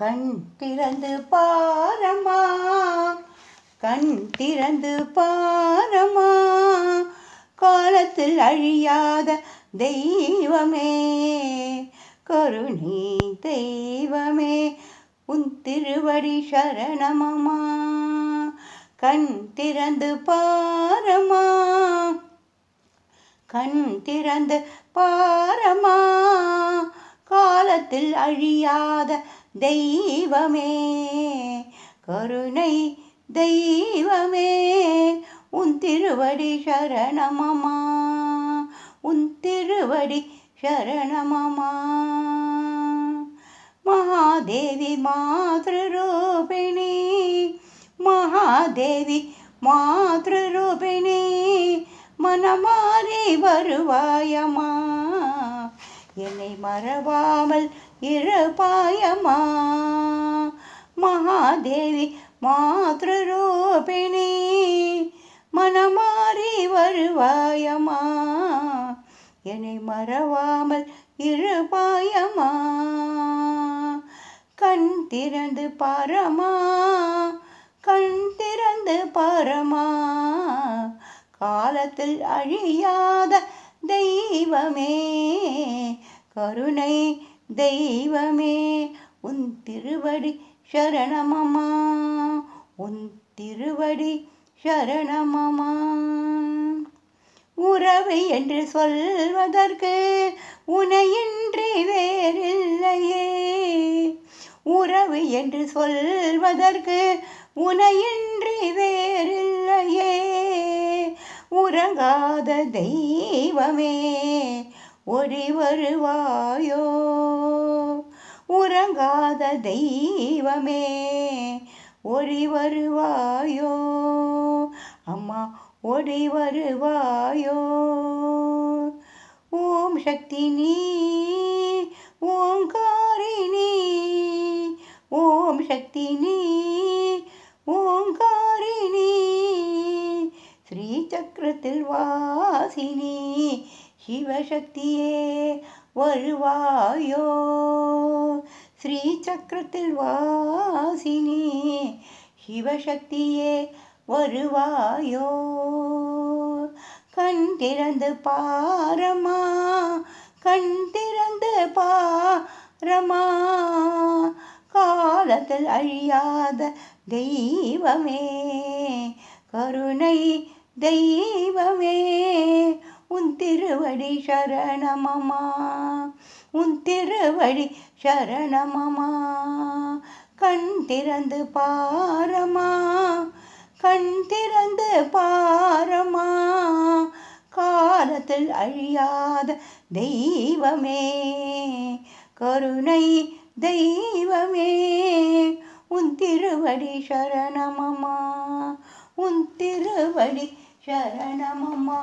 கண் திறந்து பாரம்மா, கண் திறந்து பாரம்மா, காலத்தில் அழியாத தெய்வமே, கருணை தெய்வமே, உன் திருவடி சரணமம்மா. கண் திறந்து பாரம்மா, கண் திறந்து பாரம்மா, காலத்தில் அழியாத தெய்வமே, கருணை தெய்வமே, உன் திருவடி சரணமம்மா, உன் திருவடி சரணமம்மா. மகாதேவி மாத்ருரூபிணி, மகாதேவி மாத்ருரூபிணி, மனமாறி வருவாயம்மா, என்னை மறவாமல் இருப்பாயம்மா. மகாதேவி மாத்ருரூபிணி, மனமாறி வருவாயம்மா, என்னை மறவாமல் இருப்பாயம்மா. கண் திறந்து பாரம்மா, கண் திறந்து பாரம்மா, காலத்தில் அழியாத தெய்வமே, கருணை தெய்வமே, உன் திருவடி சரணமம்மா, உன் திருவடி சரணமம்மா. உறவு என்று சொல்வதற்கு உனையின்றி வேறில்லையே, உறவு என்று சொல்வதற்கு உனையின்றி வேறில்லையே, உறங்காத தெய்வமே ஓடி வருவாயோ, உறங்காத தெய்வமே ஓடி வருவாயோ, அம்மா ஓடி வருவாயோ. ஓம் சக்தி நீ ஓங்காரிணி, ஓம் சக்தி நீ ஓங்காரிணி, ஸ்ரீ சக்கரத்தில் வாசினி, சிவசக்தியே வருவாயோ, ஸ்ரீ சக்கரத்தில் வாசினி, சிவசக்தியே வருவாயோ. கண் திறந்து பாரம்மா, கண் திறந்து பாரம்மா, காலத்தில் அழியாத தெய்வமே, கருணை தெய்வமே, உன் திருவடி சரணமம்மா, உன் திருவடி சரணமம்மா. கண் திறந்து பாரம்மா, கண் திறந்து பாரம்மா, காலத்தில் அழியாத தெய்வமே, கருணை தெய்வமே, உன் திருவடி சரணமம்மா, உன் திருவடி சரணமம்மா.